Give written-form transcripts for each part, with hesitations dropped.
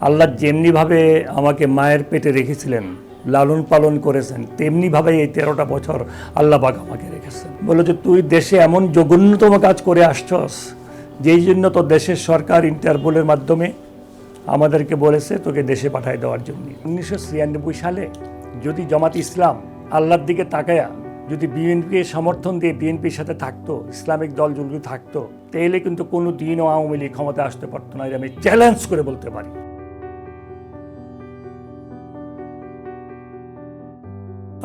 আল্লাহ যেমনিভাবে আমাকে মায়ের পেটে রেখেছিলেন, লালন পালন করেছেন, তেমনিভাবে এই 13টা বছর আল্লাহ পাক আমাকে রেখেছেন। বলে যে তুই দেশে এমন জঘন্যতম কাজ করে আসছস, যেই জন্য তো দেশের সরকার ইন্টারপোলের মাধ্যমে আমাদেরকে বলেছে তোকে দেশে পাঠিয়ে দেওয়ার জন্য। 1996 সালে যদি জামাত ইসলাম আল্লাহর দিকে তাকায়া যদি বিএনপিকে সমর্থন দিয়ে বিএনপির সাথে থাকতো, ইসলামিক দল যদি থাকতো, তাহলে কিন্তু কোনো দিনও আওয়ামী লীগ ক্ষমতা আসতে পারতো না। আমি চ্যালেঞ্জ করে বলতে পারি।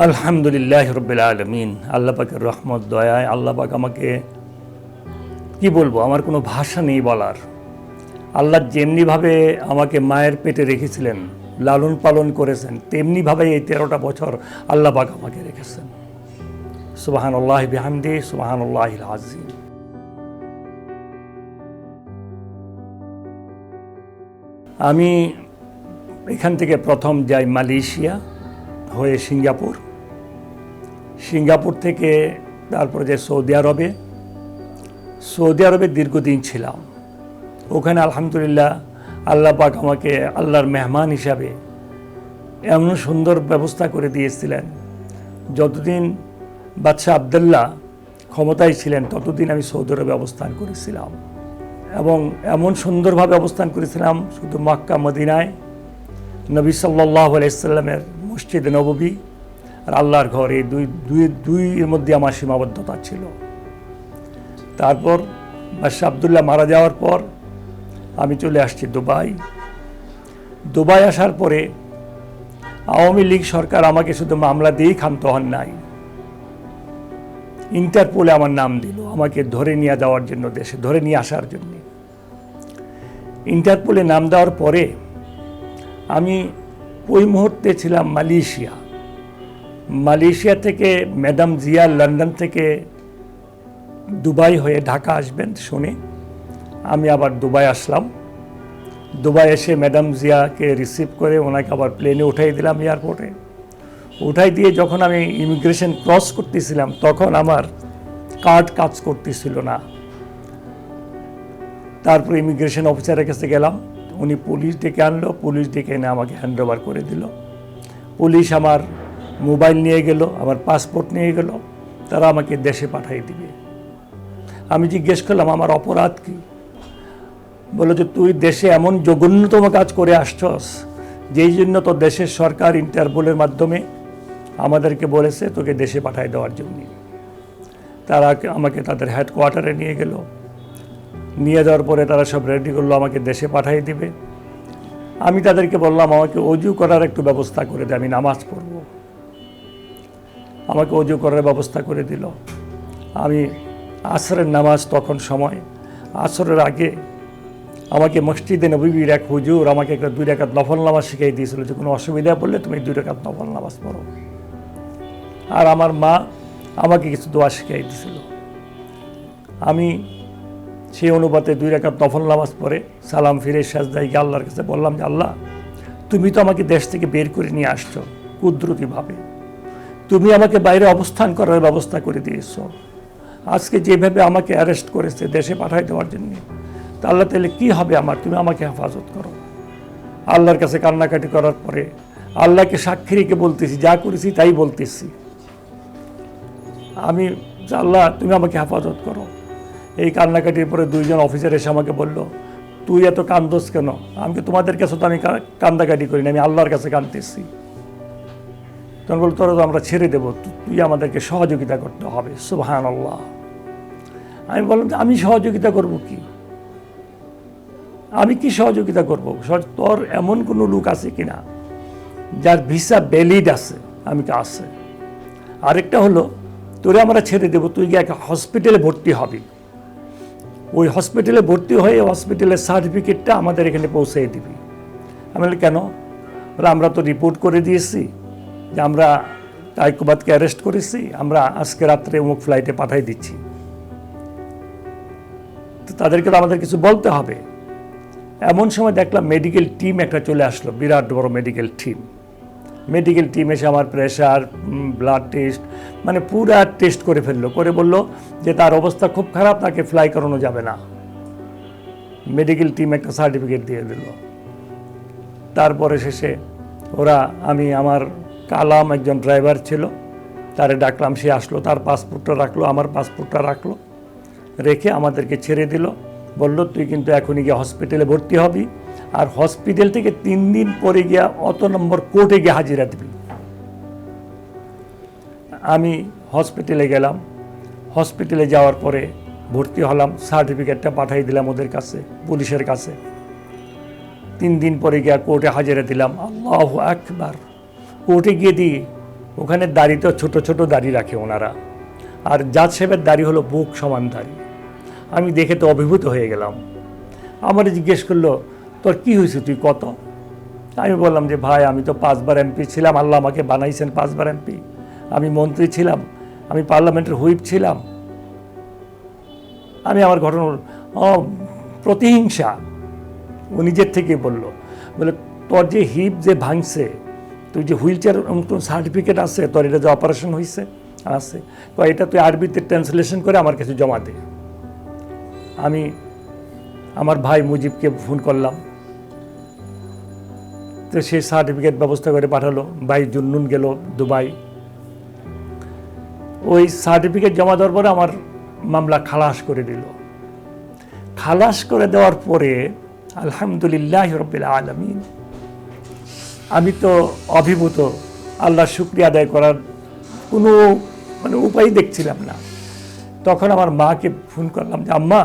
আলহামদুলিল্লাহ রাব্বিল আলামিন। আল্লাহ পাকের রহমত দয়ায় আল্লাহ পাক আমাকে কি বলবো, আমার কোনো ভাষা নেই বলার। আল্লাহ যেমনিভাবে আমাকে মায়ের পেটে রেখেছিলেন, লালন পালন করেছেন, তেমনিভাবে এই 13টা বছর আল্লাহ পাক আমাকে রেখেছেন। সুবহানাল্লাহ বিহামদি, সুবহানাল্লাহিল আযীম। আমি এখান থেকে প্রথম যাই মালয়েশিয়া হয়ে সিঙ্গাপুর থেকে তারপরে যে সৌদি আরবে দীর্ঘদিন ছিলাম। ওখানে আলহামদুলিল্লাহ আল্লাহ পাক আমাকে আল্লাহর মেহমান হিসাবে এমন সুন্দর ব্যবস্থা করে দিয়েছিলেন। যতদিন বাদশাহ আবদুল্লাহ ক্ষমতায় ছিলেন ততদিন আমি সৌদি আরবে অবস্থান করেছিলাম, এবং এমন সুন্দরভাবে অবস্থান করেছিলাম শুধু মক্কা মদিনায়, নবী সাল্লাল্লাহু আলাইহি সাল্লামের মসজিদ নববী আর আল্লাহর ঘর, এই দুইয়ের মধ্যে আমার সীমাবদ্ধতা ছিল। তারপর বাদশাহ আবদুল্লাহ মারা যাওয়ার পর আমি চলে আসছি দুবাই আসার পরে আওয়ামী লীগ সরকার আমাকে শুধু মামলা দিয়েই ক্ষান্ত হন নাই, ইন্টারপোলে আমার নাম দিল আমাকে ধরে নিয়ে যাওয়ার জন্য, দেশে ধরে নিয়ে আসার জন্য। ইন্টারপোলে নাম দেওয়ার পরে আমি ওই মুহূর্তে ছিলাম মালয়েশিয়া থেকে ম্যাডাম জিয়া লন্ডন থেকে দুবাই হয়ে ঢাকা আসবেন শুনে আমি আবার দুবাই আসলাম। দুবাই এসে ম্যাডাম জিয়াকে রিসিভ করে ওনাকে আবার প্লেনে উঠাই দিলাম, এয়ারপোর্টে উঠাই দিয়ে যখন আমি ইমিগ্রেশন ক্রস করতেছিলাম তখন আমার কার্ড কাজ করতেছিল না। তারপর ইমিগ্রেশন অফিসারের কাছে গেলাম, উনি পুলিশ ডেকে আনলো, পুলিশ ডেকে এনে আমাকে হ্যান্ড ওভার করে দিল। পুলিশ আমার মোবাইল নিয়ে গেল, আমার পাসপোর্ট নিয়ে গেল, তারা আমাকে দেশে পাঠিয়ে দিবে। আমি জিজ্ঞেস করলাম আমার অপরাধ কি? বলে যে তুই দেশে এমন জঘন্যতম কাজ করে আসছস, যেই জন্য তো দেশের সরকার ইন্টারপোলের মাধ্যমে আমাদেরকে বলেছে তোকে দেশে পাঠিয়ে দেওয়ার জন্য। তারা আমাকে তাদের হেডকোয়ার্টারে নিয়ে গেল, নিয়ে যাওয়ার পরে তারা সব রেডি করলো, আমাকে দেশে পাঠিয়ে দিবে। আমি তাদেরকে বললাম আমাকে অজু করার একটু ব্যবস্থা করে দে, আমি নামাজ পড়ব। আমাকে অজু করার ব্যবস্থা করে দিল। আমি আসরের নামাজ, তখন সময় আসরের আগে আমাকে মসজিদে নববীর এক হুজুর আমাকে একটা 2 রাকাত নফল নামাজ শিখিয়ে দিয়েছিল, যে কোনো অসুবিধা পড়লে তুমি 2 রাকাত নফল নামাজ পড়ো। আর আমার মা আমাকে কিছু দোয়া শিখিয়ে দিয়েছিল। আমি সেই অনুপাতে 2 রাকাত নফল নামাজ পড়ে সালাম ফিরে সাজদায় গিয়ে আল্লাহর কাছে বললাম যে আল্লাহ, তুমি তো আমাকে দেশ থেকে বের করে নিয়ে আসছো কুদরতিভাবে, তুমি আমাকে বাইরে অবস্থান করার ব্যবস্থা করে দিয়েছ। আজকে যেভাবে আমাকে অ্যারেস্ট করেছে দেশে পাঠিয়ে দেওয়ার জন্য, তা আল্লাহ তাহলে কী হবে আমার? তুমি আমাকে হেফাজত করো। আল্লাহর কাছে কান্নাকাটি করার পরে আল্লাহকে সাক্ষী রেখে বলতেছি, যা করেছি তাই বলতেছি আমি, আল্লাহ তুমি আমাকে হেফাজত করো। এই কান্নাকাটির পরে 2 জন অফিসার এসে আমাকে বলল, তুই এত কান্দোস কেন? আমি তোমাদের কাছে তো আমি কান্দাকাটি করি না, আমি আল্লাহর কাছে কাঁদতেছি। তখন বলল তোরা তো আমরা ছেড়ে দেবো, তুই আমাদেরকে সহযোগিতা করতে হবে। সুবহানাল্লাহ। আমি বললাম যে আমি সহযোগিতা করব কি? আমি কি সহযোগিতা করব? তোর এমন কোনো লোক আছে কিনা যার ভিসা ভ্যালিড আছে? আমি কি আছে? আরেকটা হলো তোরে আমরা ছেড়ে দেবো, তুই গিয়ে একটা হসপিটালে ভর্তি হবি, ওই হসপিটালে ভর্তি হয়ে হসপিটালের সার্টিফিকেটটা আমাদের এখানে পৌঁছে দিবি। আমি বলি কেন? বলে আমরা তো রিপোর্ট করে দিয়েছি যে আমরা তাইকুবাদকে অ্যারেস্ট করেছি, আমরা আজকে রাত্রে অমুক ফ্লাইটে পাঠিয়ে দিচ্ছি। তো তাদেরকে তো আমাদের কিছু বলতে হবে। এমন সময় দেখলাম মেডিকেল টিম একটা চলে আসলো, বিরাট বড় মেডিকেল টিম এসে আমার প্রেশার, ব্লাড টেস্ট, মানে পুরা টেস্ট করে ফেললো, করে বলল যে তার অবস্থা খুব খারাপ, তাকে ফ্লাই করানো যাবে না। মেডিকেল টিম একটা সার্টিফিকেট দিয়ে দিল। তারপরে শেষে আমি আমার কালাম একজন ড্রাইভার ছিল, তারে ডাকলাম, সে আসলো, তার পাসপোর্টটা রাখলো, আমার পাসপোর্টটা রাখলো, রেখে আমাদেরকে ছেড়ে দিল। বলল তুই কিন্তু এখনই গিয়ে হসপিটালে ভর্তি হবি, আর হসপিটাল থেকে 3 দিন পরে গিয়া অত নম্বর কোর্টে গিয়ে হাজিরা দিবি। আমি হসপিটালে গেলাম, হসপিটালে যাওয়ার পরে ভর্তি হলাম, সার্টিফিকেটটা পাঠিয়ে দিলাম ওদের কাছে, পুলিশের কাছে। 3 দিন পরে গিয়া কোর্টে হাজিরা দিলাম। আল্লাহু আকবার। কোর্টে গিয়ে দিই, ওখানে দাড়ি তো ছোট ছোট দাড়ি রাখে ওনারা, আর জাজ সাহেবের দাড়ি হলো বুক সমান দাড়ি। আমি দেখে তো অভিভূত হয়ে গেলাম। আমার জিজ্ঞেস করলো, তোর কি হয়েছে, তুই কত? আমি বললাম যে ভাই আমি তো 5 বার এমপি ছিলাম, আল্লাহ আমাকে বানাইছেন 5 বার এমপি, আমি মন্ত্রী ছিলাম, আমি পার্লামেন্টের হুইপ ছিলাম। আমি আমার ঘটনা প্রতিহিংসা, ও নিজের থেকেই বলল, বলে তোর যে হিপ যে ভাঙছে, তুই যে হুইল চেয়ার সার্টিফিকেট আছে, তোর এটা যে অপারেশন হয়েছে আছে, এটা তুই আরবিতে ট্রান্সলেশন করে আমার কাছে জমা দে। আমি আমার ভাই মুজিবকে ফোন করলাম, তো সে সার্টিফিকেট ব্যবস্থা করে পাঠালো। ভাই জুন্নুন গেল দুবাই, ওই সার্টিফিকেট জমা দেওয়ার পরে আমার মামলা খালাস করে দিল। খালাস করে দেওয়ার পরে আলহামদুলিল্লাহ রাব্বিল আলামিন, আমি তো অভিভূত, আল্লাহর শুকরিয়া আদায় করার কোনো উপায় দেখছিলাম না। তখন আমার মাকে ফোন করলাম যে আম্মা,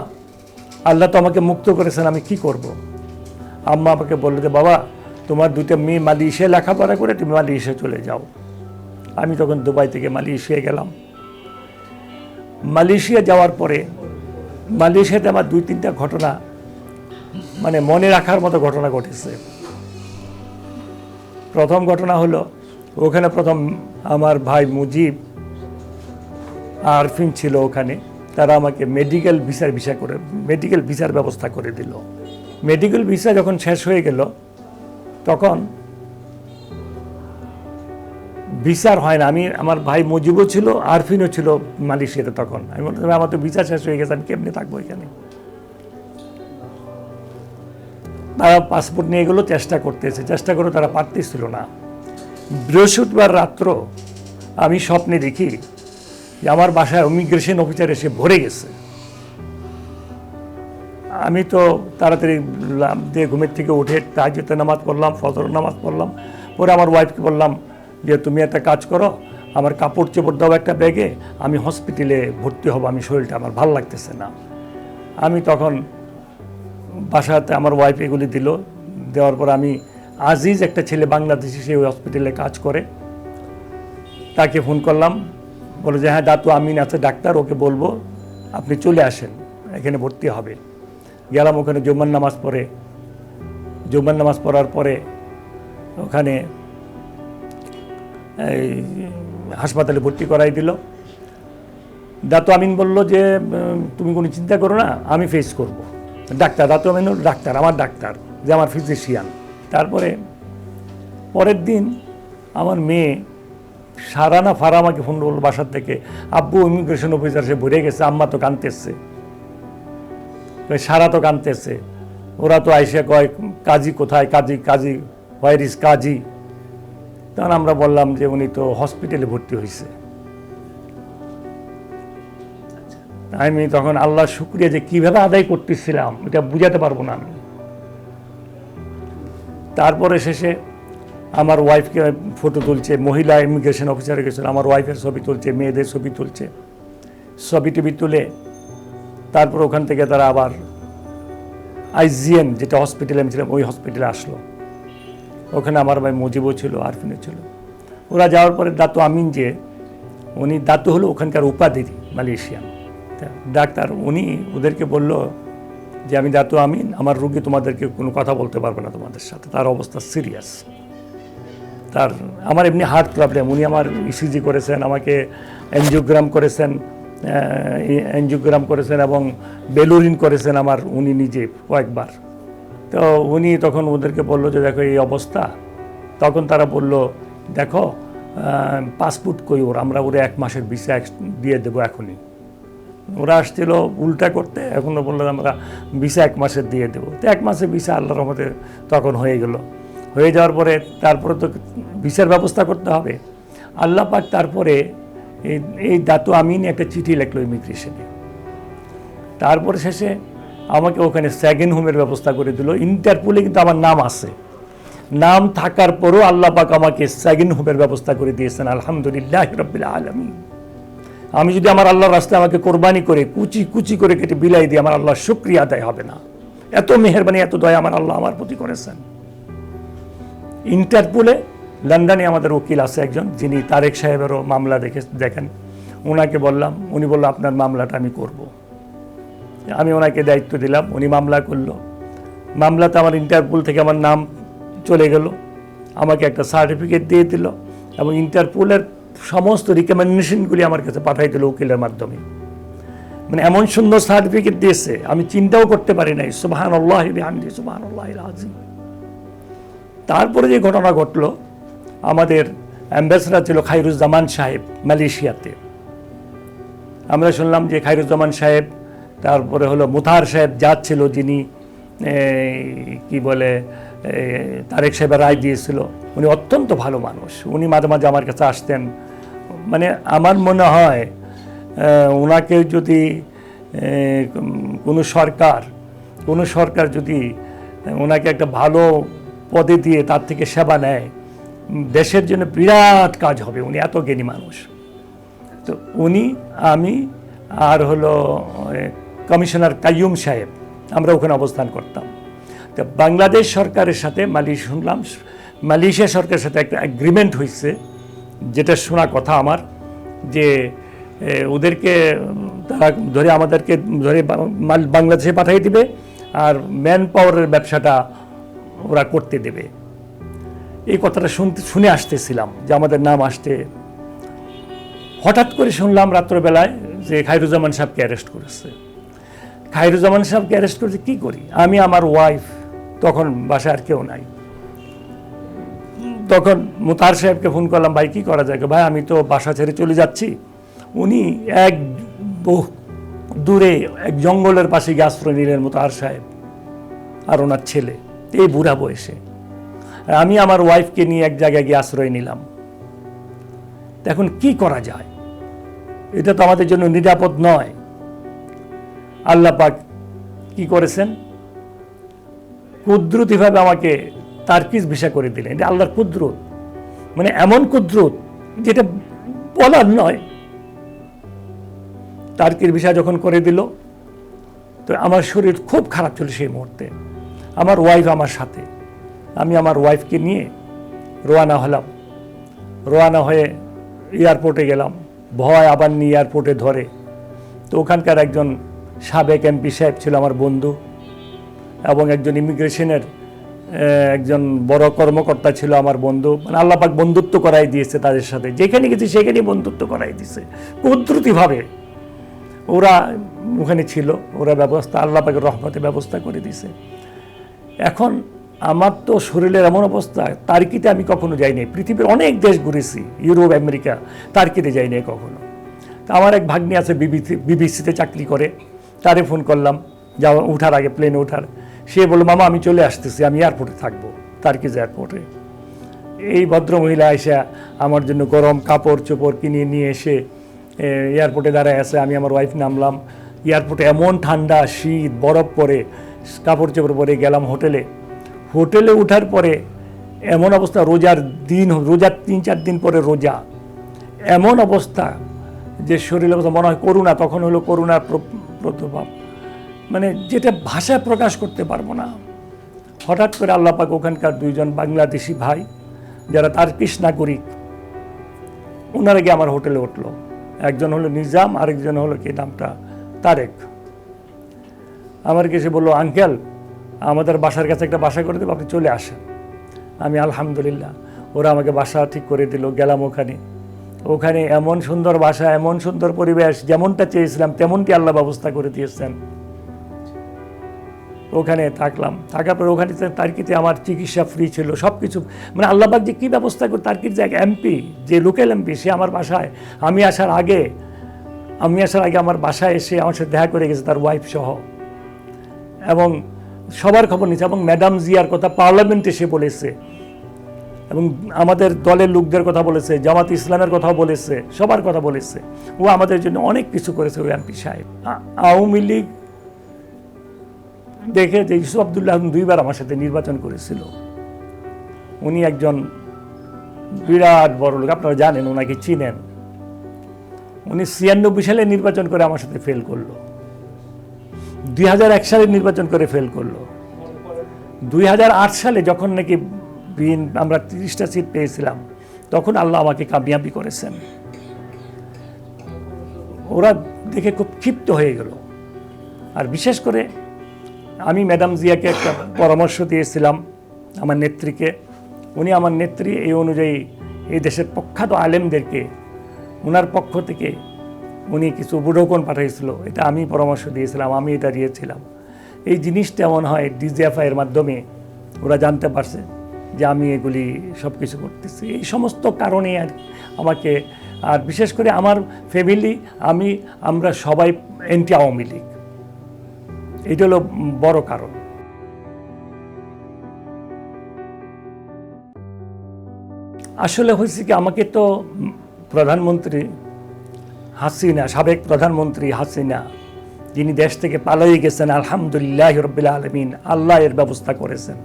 আল্লাহ তো আমাকে মুক্ত করেছেন, আমি কি করব? আম্মা আমাকে বললো যে বাবা, তোমার 2টা মেয়ে মালয়েশিয়ায় লেখাপড়া করে তুমি মালয়েশিয়া চলে যাও। আমি তখন দুবাই থেকে মালয়েশিয়া গেলাম। মালয়েশিয়া যাওয়ার পরে মালয়েশিয়াতে আমার 2-3টা ঘটনা মনে রাখার মতো ঘটনা ঘটেছে। প্রথম ঘটনা হলো, ওখানে প্রথম আমার ভাই মুজিব আরফিন ছিল ওখানে, তারা আমাকে মেডিকেল ভিসার ব্যবস্থা করে দিল। মেডিকেল ভিসা যখন শেষ হয়ে গেল, তখন ভিসার হয় না। আমার ভাই মুজিবও ছিল, আরফিনও ছিল মালয়েশিয়াতে। তখন আমি বললাম আমার তো ভিসা শেষ হয়ে গেছে, আমি কেমনি থাকবো এখানে? তারা পাসপোর্ট নিয়ে গেলো, চেষ্টা করে তারা পারতেছিল না। বৃহস্পতিবার রাত্র আমি স্বপ্নে দেখি যে আমার বাসায় ইমিগ্রেশন অফিসার এসে ভরে গেছে। আমি তো তাড়াতাড়ি দিয়ে ঘুমের থেকে উঠে তাহাজ্জুদের নামাজ পড়লাম, ফজর নামাজ পড়লাম। পরে আমার ওয়াইফকে বললাম যে তুমি একটা কাজ করো, আমার কাপড় চোপড় দাও একটা ব্যাগে, আমি হসপিটালে ভর্তি হব, আমি শরীরটা আমার ভালো লাগতেছে না। আমি তখন বাসাতে আমার ওয়াইফ এগুলি দিল। দেওয়ার পর আমি আজিজ, একটা ছেলে বাংলাদেশি, সে ওই হসপিটালে কাজ করে, তাকে ফোন করলাম। বলে যে হ্যাঁ দাতু আমিন আছে ডাক্তার, ওকে বলবো আপনি চলে আসেন, এখানে ভর্তি হবে। গেলাম ওখানে, জুম্মার নামাজ পড়ার পরে ওখানে এই হাসপাতালে ভর্তি করাই দিল। দাতু আমিন বলল যে তুমি কোনো চিন্তা করো না, আমি ফেস করব। দাতু আমিন ডাক্তার, আমার ডাক্তার, যে আমার ফিজিশিয়ান। তারপরে পরের দিন আমার মেয়ে সারানা ফারা আমাকে ফোন করলো বাসার থেকে, আব্বু ইমিগ্রেশন অফিসার সে ভরে গেছে, আম্মা তো কাঁদতেছে, সারা তো কাঁদতেছে। ওরা তো আইসা কয় কাজী কোথায়, কাজী হোয়ার ইজ কাজী? তখন আমরা বললাম যে উনি তো হসপিটালে ভর্তি হয়েছে। আমি তখন আল্লাহর শুকরিয়া যে কীভাবে আদায় করতেছিলাম এটা বুঝাতে পারবো না আমি। তারপরে শেষে আমার ওয়াইফকে ফটো তুলছে, মহিলা ইমিগ্রেশন অফিসারে গেছিল, আমার ওয়াইফের ছবি তুলছে, মেয়েদের ছবি তুলছে, ছবি টবি তুলে তারপর ওখান থেকে তারা আবার আইজিএম, যেটা হসপিটালে আমি ছিলাম, ওই হসপিটালে আসলো। ওখানে আমার ভাই মুজিবও ছিল, আরফিনও ছিল। ওরা যাওয়ার পরে দাতু আমিন, যে উনি দাতু হলো ওখানকার উপাধি মালয়েশিয়ান ডাক্তার, উনি ওদেরকে বলল যে আমি দাতু আমিন, আমার রুগী তোমাদেরকে কোনো কথা বলতে পারবে না তোমাদের সাথে, তার অবস্থা সিরিয়াস। আমার এমনি হার্ট প্রবলেম, উনি আমার ইসিজি করেছেন, আমাকে এনজিওগ্রাম করেছেন এবং বেলুরিন করেছেন আমার উনি নিজে কয়েকবার। তো উনি তখন ওদেরকে বললো যে দেখো এই অবস্থা। তখন তারা বলল দেখো পাসপোর্ট কই ওর, আমরা ওরা 1 মাসের ভিসা দিয়ে দেবো এখনই। ওরা আসছিল উল্টা করতে, এখনও বললো আমরা ভিসা 1 মাসের দিয়ে দেবো। তো 1 মাসের ভিসা আল্লাহর রহমতে তখন হয়ে গেল। হয়ে যাওয়ার পরে তারপরে তো ভিসার ব্যবস্থা করতে হবে। আল্লাহ পাক তারপরে এই দাতু আমিন একটা চিঠি লিখলো ইমিগ্রেশনে। তারপরে শেষে আমাকে ওখানে সেকেন্ড হোমের ব্যবস্থা করে দিল। ইন্টারপোলে কিন্তু আমার নাম আছে, নাম থাকার পরও আল্লাহ পাক আমাকে সেকেন্ড হোমের ব্যবস্থা করে দিয়েছেন। আলহামদুলিল্লাহ রাব্বিল আলামিন। আমি যদি আমার আল্লাহর রাস্তায় আমাকে কোরবানি করে কুচি কুচি করে কেটে বিলাই দিই, আমার আল্লাহর শুকরিয়া আদায় হবে না। এত মেহেরবানি, এত দয়া আমার আল্লাহ আমার প্রতি করেছেন। ইন্টারপোলে লন্ডনে আমাদের উকিল আছে একজন, যিনি তারেক সাহেবেরও মামলা দেখেন। ওনাকে বললাম, উনি বললো আপনার মামলাটা আমি করব। আমি ওনাকে দায়িত্ব দিলাম, উনি মামলা করলো। মামলাতে আমার ইন্টারপোল থেকে আমার নাম চলে গেল, আমাকে একটা সার্টিফিকেট দিয়ে দিল এবং ইন্টারপোলের সমস্ত রিকমেন্ডেশনগুলি আমার কাছে পাঠাই দিল উকিলের মাধ্যমে। মানে এমন সুন্দর সার্টিফিকেট দিয়েছে, আমি চিন্তাও করতে পারি নাই। সুবহানাল্লাহ বিহামদিহি সুবহানাল্লাহিল আযীম। তারপরে যে ঘটনা ঘটলো, আমাদের অ্যাম্বাসেডর ছিল খায়রুজ্জামান সাহেব মালয়েশিয়াতে। আমরা শুনলাম যে খায়রুজ্জামান সাহেব, তারপরে হলো মুতাহার সাহেব জাজ ছিল, যিনি কি বলে তারেক সাহেবের রায় দিয়েছিল। উনি অত্যন্ত ভালো মানুষ, উনি মাঝে মাঝে আমার কাছে আসতেন। মানে আমার মনে হয় ওনাকে যদি কোনো সরকার যদি ওনাকে একটা ভালো পদে দিয়ে তার থেকে সেবা নেয়, দেশের জন্য বিরাট কাজ হবে। উনি এত জ্ঞানী মানুষ। তো উনি, আমি আর হলো কমিশনার কাইয়ুম সাহেব, আমরা ওখানে অবস্থান করতাম। তো বাংলাদেশ সরকারের সাথে মালয়েশিয়া সরকারের সাথে একটা এগ্রিমেন্ট হয়েছে, যেটা শোনা কথা আমার, যে ওদেরকে তারা আমাদেরকে ধরে বাংলাদেশে পাঠিয়ে দিবে আর ম্যান পাওয়ারের ব্যবসাটা ওরা করতে দেবে। এই কথাটা শুনে আসতেছিলাম যে আমাদের নাম আসতে। হঠাৎ করে শুনলাম রাত্রবেলায় যে খায়রুজ্জামান সাহেবকে অ্যারেস্ট করেছে। খায়রুজ্জামান সাহেবকে অ্যারেস্ট করেছে, কী করি আমি, আমার ওয়াইফ, তখন বাসায় আর কেউ নাই। তখন মুতাহার সাহেবকে ফোন করলাম, ভাই কী করা যায়? ভাই আমি তো বাসা ছেড়ে চলে যাচ্ছি। উনি এক দূরে এক জঙ্গলের পাশে গিয়ে আশ্রয় নিলেন মুতাহার সাহেব আর ওনার ছেলে, এই বুড়া বয়সে। আমি আমার ওয়াইফকে নিয়ে এক জায়গায় গিয়ে আশ্রয় নিলাম। এখন কি করা যায়? এটা তো আমাদের জন্য নিরাপদ নয়। আল্লাহ পাক কি করেছেন, কুদরতিভাবে আমাকে তারকিজ ভিসা করে দিলেন। এটা আল্লাহর কুদরত, মানে এমন কুদরত যেটা বলার নয়। তারকির ভিসা যখন করে দিল, তো আমার শরীর খুব খারাপ ছিল সেই মুহূর্তে। আমার ওয়াইফ আমার সাথে, আমি আমার ওয়াইফকে নিয়ে রওনা হলাম। রওনা হয়ে এয়ারপোর্টে গেলাম। ভয় আবার নিয়ে এয়ারপোর্টে ধরে। তো ওখানকার একজন সাবেক এমপি সাহেব ছিল আমার বন্ধু, এবং একজন ইমিগ্রেশনের একজন বড় কর্মকর্তা ছিল আমার বন্ধু। মানে আল্লাহ পাক বন্ধুত্ব করাই দিয়েছে তাদের সাথে, যেখানে গেছি সেখানেই বন্ধুত্ব করাই দিয়েছে কুদরতিভাবে। ওরা ওখানে ছিল, ওরা ব্যবস্থা আল্লাহ পাকের রহমতে ব্যবস্থা করে দিয়েছে। এখন আমার তো শরীরের এমন অবস্থা, তার্কিতে আমি কখনো যাইনি। পৃথিবীর অনেক দেশ ঘুরেছি, ইউরোপ, আমেরিকা, তার্কিতে যাইনি কখনো। তা আমার এক ভাগ্নি আছে, বিবিসিতে চাকরি করে, তারে ফোন করলাম যাওয়া উঠার আগে, প্লেনে ওঠার। সে বলল, মামা আমি চলে আসতেছি, আমি এয়ারপোর্টে থাকবো, তার্কিজ এয়ারপোর্টে। এই ভদ্রমহিলা এসে আমার জন্য গরম কাপড় চোপড় কিনে নিয়ে এসে এয়ারপোর্টে দাঁড়ায় আছে। আমি আমার ওয়াইফ নামলাম। এয়ারপোর্টে এমন ঠান্ডা, শীত, বরফ পরে, কাপড় চোপড় পরে গেলাম হোটেলে। হোটেলে ওঠার পরে এমন অবস্থা, রোজার 3-4 দিন পরে রোজা, এমন অবস্থা যে শরীরের অবস্থা মনে হয় করুণা। তখন হলো করুণার প্রভাব, মানে যেটা ভাষায় প্রকাশ করতে পারবো না। হঠাৎ করে আল্লাহ পাক ওখানকার 2জন বাংলাদেশি ভাই, যারা তার্কিশ নাগরিক, ওনারা গিয়ে আমার হোটেলে উঠলো। একজন হলো নিজাম, আরেকজন হলো কি নামটা, তারেক। আমার কাছে বললো, আঙ্কেল আমাদের বাসার কাছে একটা বাসা করে দেবো, আপনি চলে আসেন। আমি আলহামদুলিল্লাহ, ওরা আমাকে বাসা ঠিক করে দিল। গেলাম ওখানে এমন সুন্দর বাসা, এমন সুন্দর পরিবেশ, যেমনটা চেয়েছিলাম তেমনটি আল্লাহ ব্যবস্থা করে দিয়েছেন। ওখানে থাকলাম। থাকার পরে ওখানে তার্কিতে আমার চিকিৎসা ফ্রি ছিল, সব কিছু। মানে আল্লাহ পাক যে কী ব্যবস্থা করে, তার্কির যে এক এমপি, যে লোকাল এমপি, সে আমার বাসায় আমি আসার আগে আমার বাসায় এসে আমার সাথে দেখা করে গেছে, তার ওয়াইফ সহ, এবং সবার খবর নিচ্ছে। এবং ম্যাডাম জিয়ার কথা পার্লামেন্টে সে বলেছে এবং আমাদের দলের লোকদের কথা বলেছে, জামাত ইসলামের কথা বলেছে, সবার কথা বলেছে। ও আমাদের জন্য অনেক কিছু করেছে ওই এমপি সাহেব। আওয়ামী লীগ দেখে যে ইউসুফ আবদুল্লাহ 2বার আমার সাথে নির্বাচন করেছিল। উনি একজন বিরাট বড় লোক, আপনারা জানেন, ওনাকে চিনেন। উনি 96 সালে নির্বাচন করে আমার সাথে ফেল করলো, 2001 সালে নির্বাচন করে ফেল করলো, 2008 সালে যখন নাকি আমরা 30টা সিট পেয়েছিলাম, তখন আল্লাহ আমাকে কামিয়াবি করেছেন। ওরা দেখে খুব ক্ষিপ্ত হয়ে গেল। আর বিশেষ করে আমি ম্যাডাম জিয়াকে একটা পরামর্শ দিয়েছিলাম, আমার নেত্রীকে। উনি আমার নেত্রী, এই অনুযায়ী এই দেশের প্রখ্যাত আলেমদেরকে ওনার পক্ষ থেকে উনি কিছু উপঢৌকন পাঠাইছিল, এটা আমি পরামর্শ দিয়েছিলাম, আমি এটা দিয়েছিলাম। এই জিনিসটা এমন হয় ডিজিএফআইয়ের মাধ্যমে ওরা জানতে পারছে যে আমি এগুলি সব কিছু করতেছি। এই সমস্ত কারণে আর আমাকে, আর বিশেষ করে আমার ফ্যামিলি, আমরা সবাই অ্যান্টি আওয়ামী লীগ। এটা হলো বড় কারণ। আসলে হয়েছে কি, আমাকে তো প্রধানমন্ত্রী হাসিনা, সাবেক প্রধানমন্ত্রী হাসিনা, যিনি দেশ থেকে পালিয়ে গেছেন, আলহামদুলিল্লাহ রাব্বিল আলামিন, আল্লাহ এর ব্যবস্থা করেছেন।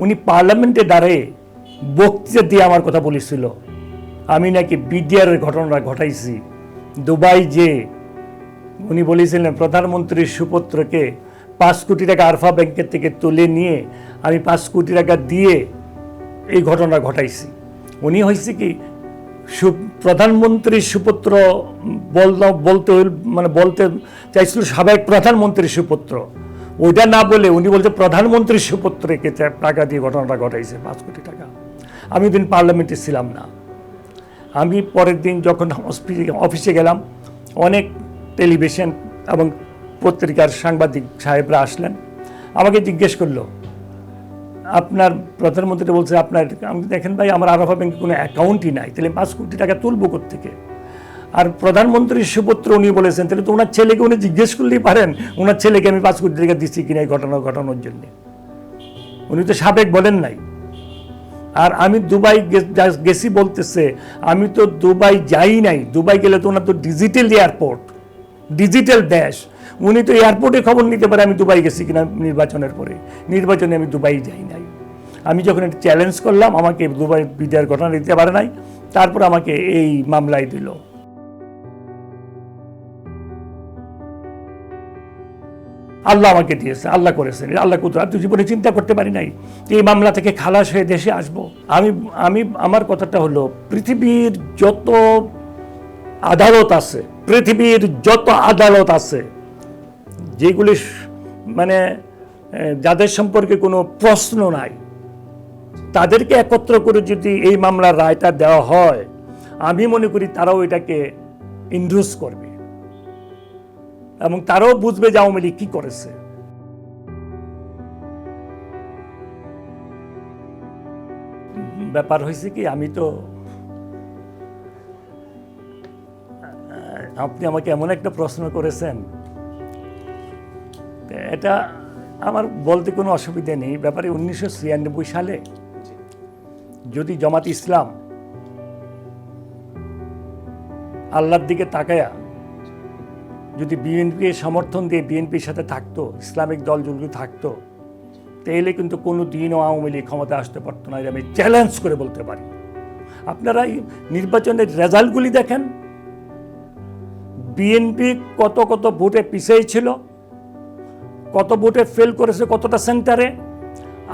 উনি পার্লামেন্টে দাঁড়িয়ে বক্তৃতা দিয়ে আমার কথা বলেছিল, আমি নাকি বিডিআর ঘটনা ঘটাইছি। দুবাই যে উনি বলেছিলেন প্রধানমন্ত্রীর সুপুত্রকে 5 কোটি টাকা আরফা ব্যাংকের থেকে তুলে নিয়ে আমি 5 কোটি টাকা দিয়ে এই ঘটনা ঘটাইছি। উনি হয়েছে কি, প্রধানমন্ত্রীর সুপুত্র বলতে চাইছিল সাবেক প্রধানমন্ত্রীর সুপুত্র, ওইটা না বলে উনি বলছে প্রধানমন্ত্রীর সুপুত্রকে টাকা দিয়ে ঘটনাটা ঘটাইছে 5 কোটি টাকা। আমি দিন পার্লামেন্টে ছিলাম না। আমি পরের দিন যখন অফিসে গেলাম, অনেক টেলিভিশন এবং পত্রিকার সাংবাদিক সাহেবরা আসলেন, আমাকে জিজ্ঞেস করলো, আপনার প্রধানমন্ত্রী বলছে আপনার, আমি দেখেন ভাই, আমার আরাফা ব্যাংকে কোনো অ্যাকাউন্টই নাই, তাহলে 5 কোটি টাকা তুলবো কোত্থেকে? আর প্রধানমন্ত্রীর সুপুত্র উনি বলেছেন, তাহলে তো ওনার ছেলেকে উনি জিজ্ঞেস করলেই পারেন ওনার ছেলেকে আমি 5 কোটি টাকা দিচ্ছি কিনা এই ঘটনা ঘটানোর জন্য। উনি তো সাবেক বলেন নাই। আর আমি দুবাই গেছি বলতেছে, আমি তো দুবাই যাই নাই। দুবাই গেলে তো ওনার তো ডিজিটাল এয়ারপোর্ট, ডিজিটাল দেশ। উনি তো এয়ারপোর্টে খবর নিতে পারে আমি দুবাই গেছি কিনা নির্বাচনের পরে। নির্বাচনে আমি দুবাই যাই নাই। আমি যখন এটা চ্যালেঞ্জ করলাম, আমাকে দুবাই বিডিআর ঘটনা দিতে পারে নাই, তারপর আমাকে এই মামলায় দিল। আল্লাহ আমাকে দিয়েছে, আল্লাহ করেছেন, আল্লাহ কুদরত। আমি তো জীবনে চিন্তা করতে পারি নাই এই মামলা থেকে খালাস হয়ে দেশে আসবো। আমার কথাটা হলো, পৃথিবীর যত আদালত আছে যেগুলি মানে যাদের সম্পর্কে কোনো প্রশ্ন নাই, তাদেরকে একত্র করে যদি এই মামলার রায়টা দেওয়া হয়, আমি মনে করি তারাও এটাকে ইন্ডোর্স করবে এবং তারাও বুঝবে যে আওয়ামী লীগ কি করেছে। ব্যাপার হয়েছে কি, আপনি আমাকে এমন একটা প্রশ্ন করেছেন, এটা আমার বলতে কোনো অসুবিধা নেই। ব্যাপারে 1996 সালে যদি জামাত ইসলাম আল্লাহর দিকে তাকায়া যদি বিএনপি সমর্থন দিয়ে বিএনপির সাথে থাকতো, ইসলামিক দল যদি থাকতো, তাহলে কিন্তু কোনো দিনও আওয়ামী লীগ ক্ষমতা আসতে পারতো না। আমি চ্যালেঞ্জ করে বলতে পারি। আপনারা নির্বাচনের রেজাল্টগুলি দেখেন, বিএনপি কত কত ভোটে পিছিয়ে ছিল, কত ভোটে ফেল করেছে কতটা সেন্টারে,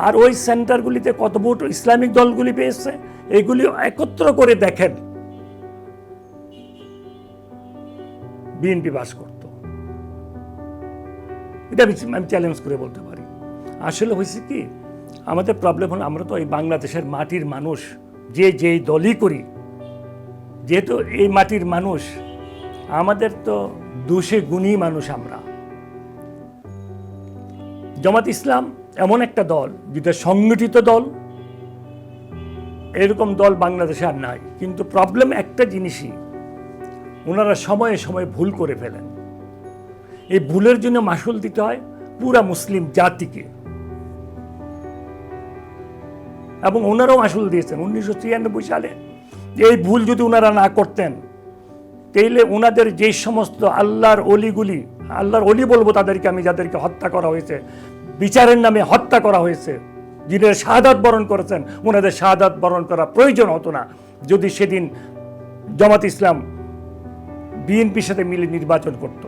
আর ওই সেন্টারগুলিতে কত ভোট ইসলামিক দলগুলি পেয়েছে, এগুলি একত্র করে দেখেন, বিএনপি পাস করত। এটা আমি চ্যালেঞ্জ করে বলতে পারি। আসলে হয়েছে কি, আমাদের প্রবলেম হলো, আমরা তো এই বাংলাদেশের মাটির মানুষ, যেই দলই করি, যেহেতু এই মাটির মানুষ, আমাদের তো দোষে গুণী মানুষ আমরা। জামাত ইসলাম এমন একটা দল যেটা সংগঠিত দল, এরকম দল বাংলাদেশে আর নাই। কিন্তু প্রবলেম একটা জিনিসই, ওনারা সময়ে সময়ে ভুল করে ফেলেন। এই ভুলের জন্য মাসুল দিতে হয় পুরা মুসলিম জাতিকে। এবং ওনারাও মাসুল দিয়েছেন 1996 সালে। এই ভুল যদি ওনারা না করতেন, তাইলে ওনাদের যে সমস্ত আল্লাহর অলি বলবো তাদেরকে আমি, যাদেরকে হত্যা করা হয়েছে, বিচারের নামে হত্যা করা হয়েছে, যিনি শাহাদাত বরণ করেছেন, ওনাদের শাহাদাত বরণ করা প্রয়োজন হতো না যদি সেদিন জামাত ইসলাম বিএনপির সাথে মিলে নির্বাচন করত।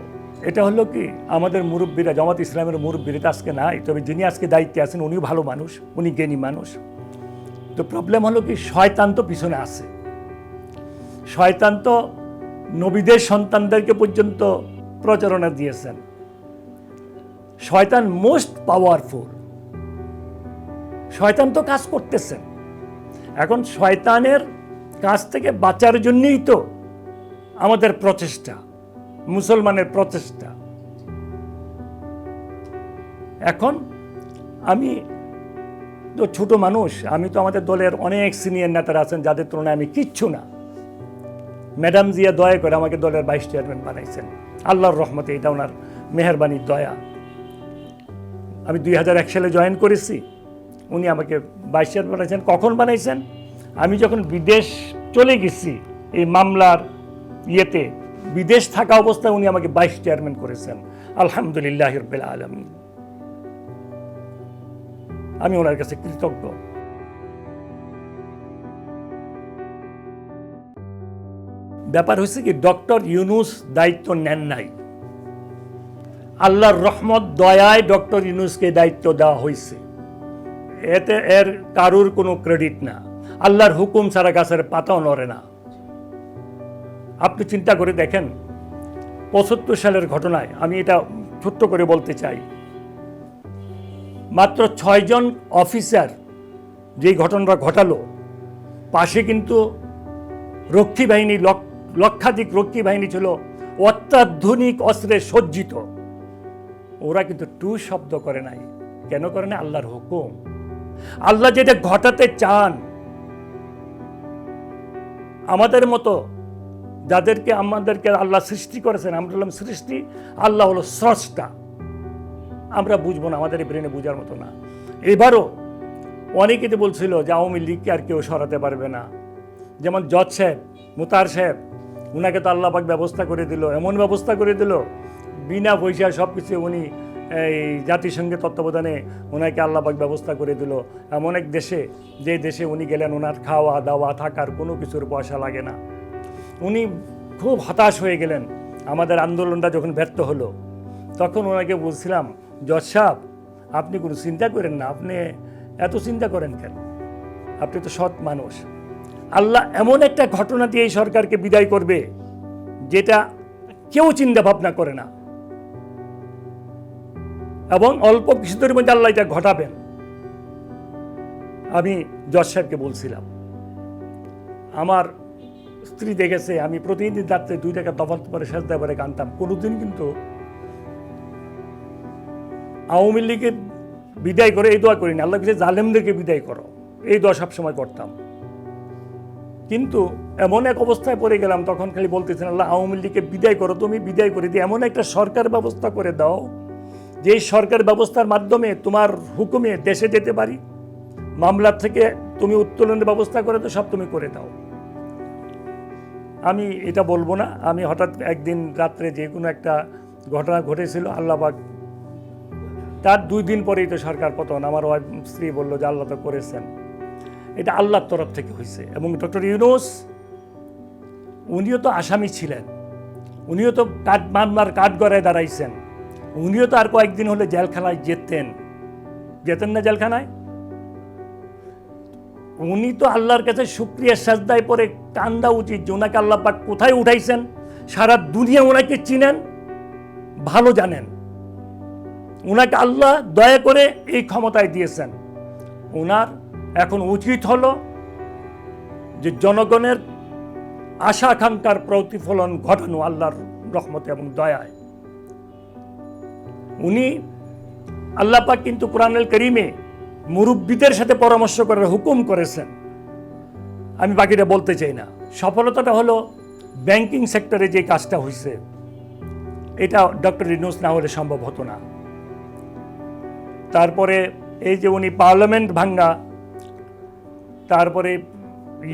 এটা হলো কি, আমাদের মুরব্বীরা, জামাত ইসলামের মুরব্বীরা আজকে নাই, তবে যিনি আজকে দায়িত্বে আছেন উনিও ভালো মানুষ, উনি জ্ঞানী মানুষ। তো প্রবলেম হলো কি, শয়তান তো পিছনে আছে। শয়তান তো নবীদের সন্তানদেরকে পর্যন্ত প্রচারণা দিয়েছেন। শয়তান মোস্ট পাওয়ারফুল, শয়তান তো কাজ করতেছেন। এখন শয়তানের কাছ থেকে বাঁচার জন্যই তো আমাদের প্রচেষ্টা, মুসলমানের প্রচেষ্টা। এখন আমি তো ছোট মানুষ, আমি তো আমাদের দলের অনেক সিনিয়র নেতারা আছেন যাদের তুলনায় আমি কিচ্ছু না। ম্যাডাম জিয়া দয়া করে আমাকে দলের ভাইস চেয়ারম্যান বানাইছেন, আল্লাহর রহমতে, এটা ওনার মেহেরবানির দয়া। আমি 2001 সালে জয়েন করেছি, উনি আমাকে ভাইস চেয়ারম্যান বানাইছেন। কখন বানাইছেন? আমি যখন বিদেশ চলে গেছি এই মামলার ইয়েতে, বিদেশ থাকা অবস্থায় উনি আমাকে ভাইস চেয়ারম্যান করেছেন। আলহামদুলিল্লাহ রাব্বিল আলামিন, আমি ওনার কাছে কৃতজ্ঞ। ব্যাপার হয়েছে কি, ডক্টর ইউনূস দায়িত্ব নেন নাই। আল্লাহর রহমত দয়ায় ডক্টর ইউনূসকে দায়িত্ব দেওয়া হয়েছে, এতে এর কারুর কোনো ক্রেডিট না। আল্লাহর হুকুম ছাড়া গাছের পাতাও নড়ে না। আপনি চিন্তা করে দেখেন, 75 সালের ঘটনায় আমি এটা ছোট্ট করে বলতে চাই, মাত্র 6 জন অফিসার যেই ঘটনাটা ঘটালো, পাশে কিন্তু রক্ষী বাহিনী, লক্ষাধিক রক্ষী বাহিনী ছিল, অত্যাধুনিক অস্ত্রে সজ্জিত। ওরা কিন্তু টু শব্দ করে নাই। কেন করে না? আল্লাহর হুকুম। আল্লাহ যেটা ঘটাতে চান, আমাদের মতো আমাদেরকে আল্লাহ সৃষ্টি করেছেন, আমরা হলাম সৃষ্টি, আল্লাহ হলো স্রষ্টা, আমরা বুঝবো না, আমাদের ব্রেনে বোঝার মতো না। এবারও অনেকে তো বলছিল যে আওয়ামী লীগকে আর কেউ সরাতে পারবে না। যেমন জজ সাহেব, মুতার সাহেব, উনাকে তো আল্লাহ পাক ব্যবস্থা করে দিল, এমন ব্যবস্থা করে দিল, বিনা পয়সা সব কিছু উনি এই জাতিসংঘের তত্ত্বাবধানে ওনাকে আল্লাহ পাক ব্যবস্থা করে দিল। এমন এক দেশে, যে দেশে উনি গেলেন, ওনার খাওয়া দাওয়া থাকার কোনো কিছুর পয়সা লাগে না। উনি খুব হতাশ হয়ে গেলেন। আমাদের আন্দোলনটা যখন ব্যর্থ হলো, তখন ওনাকে বলছিলাম, জজ সাহেব আপনি কোনো চিন্তা করেন না, আপনি এত চিন্তা করেন কেন? আপনি তো সৎ মানুষ। আল্লাহ এমন একটা ঘটনা দিয়ে এই সরকারকে বিদায় করবে যেটা কেউ চিন্তা ভাবনা করে না, এবং অল্প কিছুদের মধ্যে আল্লাহ এটা ঘটাবেন। আমি জজ সাহেবকে বলছিলাম, আমার স্ত্রী দেখেছে আমি প্রতিদিন রাত্রে 2 টাকা তফাত করে সেজদা করে কাঁদতাম। কোনোদিন কিন্তু আওয়ামী লীগের বিদায় করে এই দোয়া করিনি, আল্লাহ কাছে জালেমদেরকে বিদায় করো, এই দোয়া সবসময় করতাম। কিন্তু এমন এক অবস্থায় পড়ে গেলাম, তখন খালি বলতেছেন, আল্লাহ আওয়ামী লীগকে বিদায় করো, তুমি বিদায় করে দিয়ে এমন একটা সরকার ব্যবস্থা করে দাও যে সরকার ব্যবস্থার মাধ্যমে তোমার হুকুমে দেশে যেতে পারি, মামলার থেকে তুমি উত্তোলনের ব্যবস্থা করে তো সব তুমি করে দাও। আমি এটা বলবো না, আমি হঠাৎ একদিন রাত্রে যে কোনো একটা ঘটনা ঘটেছিল, আল্লাহ পাক তার 2 দিন পরেই তো সরকার পতন। আমার ওয়াইফ স্ত্রী বললো যে আল্লাহ তো করেছেন, এটা আল্লাহর তরফ থেকে হয়েছে। এবং ডক্টর ইউনূস উনিও তো আসামি ছিলেন, উনিও তো মামলার কাঠগড়ায় দাঁড়াইছেন, উনিও তো আর কয়েকদিন হলে জেলখানায় যেতেন না জেলখানায়। উনি তো আল্লাহর কাছে শুকরিয়া সাজদায় পরে কান্দা উচিত যে ওনাকে আল্লাহ পাক কোথায় উঠাইছেন। সারা দুনিয়া ওনাকে চিনেন, ভালো জানেন, ওনাকে আল্লাহ দয়া করে এই ক্ষমতায় দিয়েছেন। ওনার এখন উচিত হলো যে জনগণের আশা আকাঙ্ক্ষার প্রতিফলন ঘটানো আল্লাহর রহমতে এবং দয়ায়। উনি আল্লাহ পাক কিন্তু কোরআনুল কারীমে মুরব্বিদের সাথে পরামর্শ করার হুকুম করেছেন। আমি বাকিটা বলতে চাই না। সফলতাটা হলো ব্যাংকিং সেক্টরে যে কাজটা হয়েছে, এটা ডক্টর ইউনূস না হলে সম্ভব হতো না। তারপরে এই যে উনি পার্লামেন্ট ভাঙ্গা, তারপরে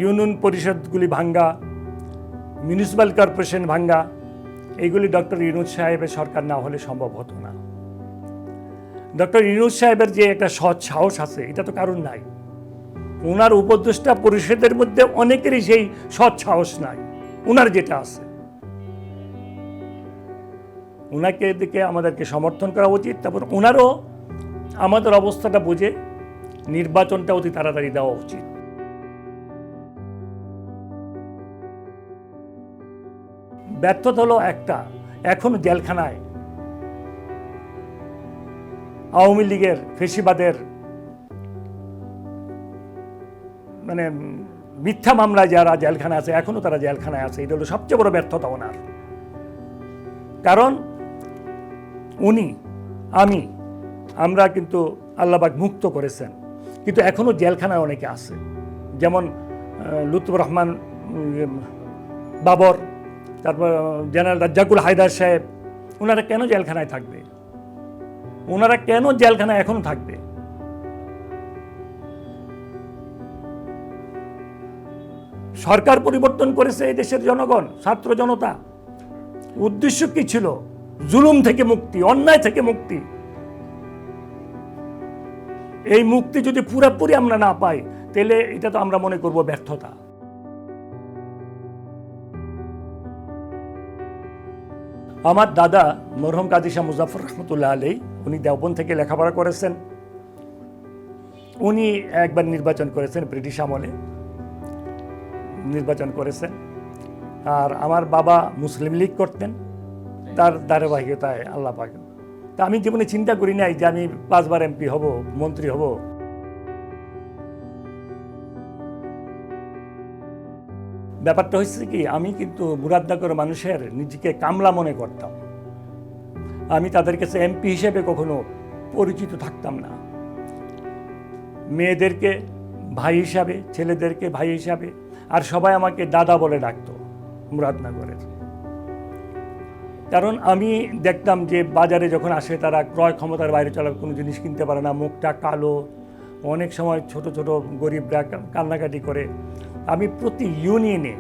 ইউনিয়ন পরিষদগুলি ভাঙ্গা, মিউনিসিপ্যাল কর্পোরেশন ভাঙ্গা, এইগুলি ডক্টর ইউনূস সাহেবের সরকার না হলে সম্ভব হতো না। ডক্টর ইউনূস সাহেবের যে একটা সৎ সাহস আছে, এটা তো কারণ নাই। ওনার উপদেষ্টা পরিষদের মধ্যে অনেকেরই সেই সৎ সাহস নাই, ওনার যেটা আছে। ওনাকে দিকে আমাদেরকে সমর্থন করা উচিত। তারপর ওনারও আমাদের অবস্থাটা বুঝে নির্বাচনটা অতি তাড়াতাড়ি দেওয়া উচিত। ব্যর্থতা হলো একটা, এখন জেলখানায় আওয়ামী লীগের ফেসিবাদের মানে মিথ্যা মামলায় যারা জেলখানায় আছে, এখনো তারা জেলখানায় আছে। এটা হলো সবচেয়ে বড় ব্যর্থতা ওনার। কারণ উনি, আমরা কিন্তু আল্লাহবাক মুক্ত করেছেন, কিন্তু এখনো জেলখানায় অনেকে আছে। যেমন লুৎফর রহমান বাবর, তারপর জেনারেল রাজ্জাকুল হায়দার সাহেব, ওনারা কেন জেলখানায় থাকবে? ওনারা কেন জেলখানায় এখনো থাকবে? সরকার পরিবর্তন করেছে এই দেশের জনগণ, ছাত্র জনতা। উদ্দেশ্য কি ছিল? জুলুম থেকে মুক্তি, অন্যায় থেকে মুক্তি। এই মুক্তি যদি পুরোপুরি আমরা না পাই, তাহলে এটা তো আমরা মনে করব ব্যর্থতা। আমার দাদা মরহুম কাজী শাহ মুজাফর রহমতুল্লাহ আলাইহি, উনি দেওবন্দ থেকে লেখাপড়া করেছেন। উনি একবার নির্বাচন করেছেন, ব্রিটিশ আমলে নির্বাচন করেছেন। আর আমার বাবা মুসলিম লীগ করতেন, তার ধারাবাহিকতায় আল্লাহ পাক। তা আমি জীবনে চিন্তা করি নাই যে আমি 5 বার এমপি হব, মন্ত্রী হব। ব্যাপারটা হচ্ছে কি, আমি কিন্তু মুরাদনগর মানুষের নিজেকে কামলা মনে করতাম। আমি তাদের কাছে এমপি হিসেবে কখনো পরিচিত থাকতাম না। মেয়েদেরকে ভাই হিসাবে, ছেলেদেরকে ভাই হিসাবে, আর সবাই আমাকে দাদা বলে ডাকতো মুরাদনগরের। কারণ আমি দেখতাম যে বাজারে যখন আসে তারা ক্রয় ক্ষমতার বাইরে চলা কোনো জিনিস কিনতে পারে না, মুখটা কালো, অনেক সময় ছোট ছোট গরিবরা কান্নাকাটি করে। আমি প্রতি ইউনিয়নে,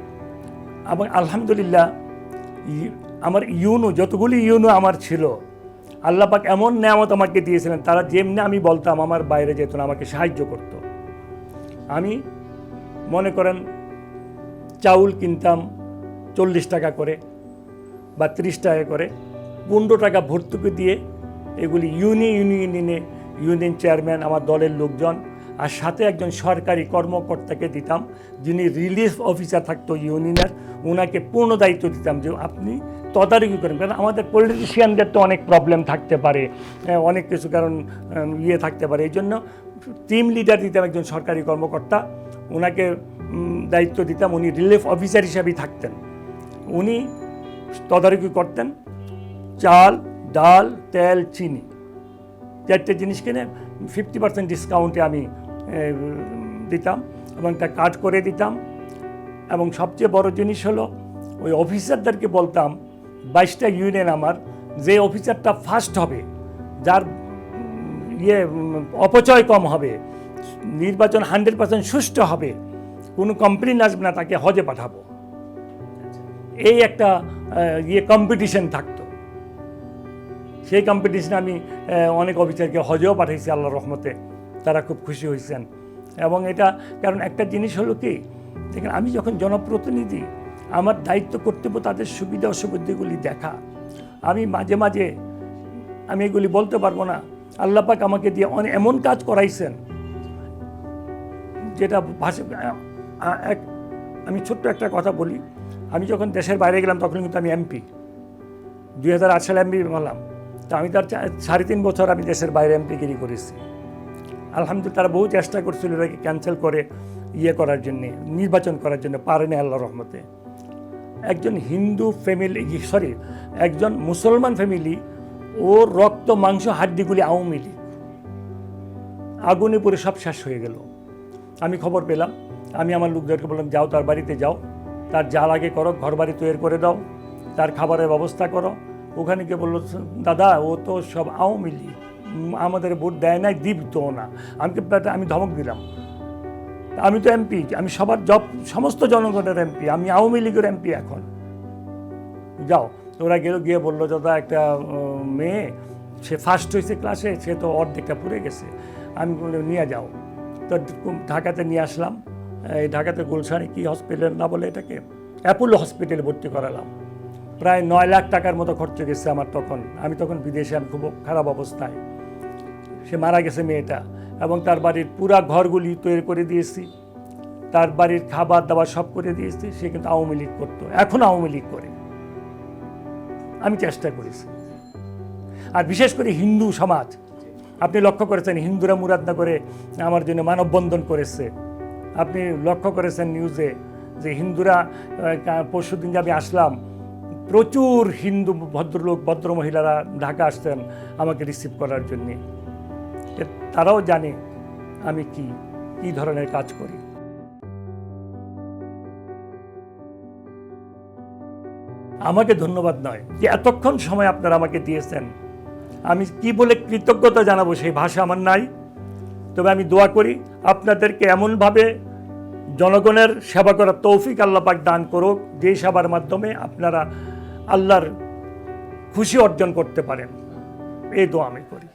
এবং আলহামদুলিল্লাহ আমার যতগুলি ইউনো আমার ছিল, আল্লাহ পাক এমন নেয়ামত আমাকে দিয়েছিলেন, তারা যেমনি আমি বলতাম আমার বাইরে যেত না, আমাকে সাহায্য করত। আমি মনে করেন চাউল কিনতাম 40 টাকা করে বা 30 টাকা করে, 15 টাকা ভর্তুকি দিয়ে এগুলি ইউনিয়ন চেয়ারম্যান, আমার দলের লোকজন, আর সাথে একজন সরকারি কর্মকর্তাকে দিতাম, যিনি রিলিফ অফিসার থাকতো ইউনিয়নের, ওনাকে পূর্ণ দায়িত্ব দিতাম যে আপনি তদারকি করেন। কারণ আমাদের পলিটিশিয়ানদের তো অনেক প্রবলেম থাকতে পারে, অনেক কিছু কারণ থাকতে পারে। এই জন্য টিম লিডার দিতাম একজন সরকারি কর্মকর্তা, ওনাকে দায়িত্ব দিতাম। উনি রিলিফ অফিসার হিসাবেই থাকতেন। উনি তদারকি করতেন। চাল, ডাল, তেল, চিনি, 4টে জিনিস কিনে 50% ডিসকাউন্টে আমি দিতাম এবং তা কাট করে দিতাম। এবং সবচেয়ে বড় জিনিস হলো ওই অফিসারদেরকে বলতাম, 22টা ইউনিয়ন আমার, যে অফিসারটা ফার্স্ট হবে, যার অপচয় কম হবে, নির্বাচন 100% সুষ্ঠু হবে, কোনো কমপ্লেন আসবে না, তাকে হজে পাঠাবো। এই একটা কম্পিটিশন থাকতো। সেই কম্পিটিশনে আমি অনেক অফিসারকে হজেও পাঠাইছি আল্লাহর রহমতে, তারা খুব খুশি হয়েছেন। এবং এটা কারণ একটা জিনিস হলো কি, দেখেন আমি যখন জনপ্রতিনিধি, আমার দায়িত্ব কর্তব্য তাদের সুবিধা অসুবিধাগুলি দেখা। আমি মাঝে মাঝে আমি এগুলি বলতে পারবো না, আল্লাহ পাক আমাকে দিয়ে এমন কাজ করাইছেন যেটা আমি ছোট্ট একটা কথা বলি। আমি যখন দেশের বাইরে গেলাম তখন কিন্তু আমি এমপি, 2008 সালে এমপি হলাম। তো আমি তার 3.5 বছর আমি দেশের বাইরে এমপিগিরি করেছি। আলহামদুলিল্লাহ তারা বহু চেষ্টা করছিল এটাকে ক্যান্সেল করে করার জন্যে, নির্বাচন করার জন্য, পারেনি আল্লাহর রহমতে। একজন হিন্দু ফ্যামিলি, একজন মুসলমান ফ্যামিলি, ওর রক্ত মাংস হাড্ডিগুলি আওয়ামী লীগ, আগুনে পড়ে সব শেষ হয়ে গেল। আমি খবর পেলাম, আমি আমার লোকদেরকে বললাম, যাও তার বাড়িতে যাও, তার যা লাগে করো, ঘর বাড়ি তৈরি করে দাও, তার খাবারের ব্যবস্থা করো। ওখানে গিয়ে বললো, দাদা ও তো সব আওয়ামী লীগ, আমাদের ভোট দেয় নাই, দিবতো না। আমি ধমক দিলাম, আমি তো এমপি, আমি সবার সমস্ত জনগণের এমপি, আমি আওয়ামী লীগের এমপি এখন। যাও, ওরা গিয়ে বললো দাদা একটা মেয়ে সে ফার্স্ট হয়েছে ক্লাসে, সে তো অর্ধেকটা পুড়ে গেছে, আমি বলে নিয়ে যাও। তো ঢাকাতে নিয়ে আসলাম, এই ঢাকাতে গুলশানে কি হসপিটাল না বলে এটাকে, অ্যাপোলো হসপিটালে ভর্তি করালাম। প্রায় 9 লাখ টাকার মতো খরচ গেছে আমার তখন। আমি তখন বিদেশে, আমি খুব খারাপ অবস্থায়। সে মারা গেছে মেয়েটা, এবং তার বাড়ির পুরা ঘরগুলি তৈরি করে দিয়েছি, তার বাড়ির খাবার দাবার সব করে দিয়েছি। সে কিন্তু আওয়ামী লীগ করতো, এখন আওয়ামী লীগ করে। আমি চেষ্টা করেছি। আর বিশেষ করে হিন্দু সমাজ, আপনি লক্ষ্য করেছেন হিন্দুরা মুরাদনগরে আমার জন্য মানববন্ধন করেছে। আপনি লক্ষ্য করেছেন নিউজে যে হিন্দুরা, পরশুদিন যে আমি আসলাম, প্রচুর হিন্দু ভদ্রলোক ভদ্রমহিলারা ঢাকা আসতেন আমাকে রিসিভ করার জন্যে। তারাও জানে আমি কি ধরনের কাজ করি। আমাকে ধন্যবাদ নয়, যে এতক্ষণ সময় আপনারা আমাকে দিয়েছেন, আমি কি বলে কৃতজ্ঞতা জানাবো সেই ভাষা আমার নাই। তবে আমি দোয়া করি আপনাদেরকে এমনভাবে জনগণের সেবা করার তৌফিক আল্লাহ পাক দান করুক, যে সেবার মাধ্যমে আপনারা আল্লাহর খুশি অর্জন করতে পারেন। এই দোয়া আমি করি।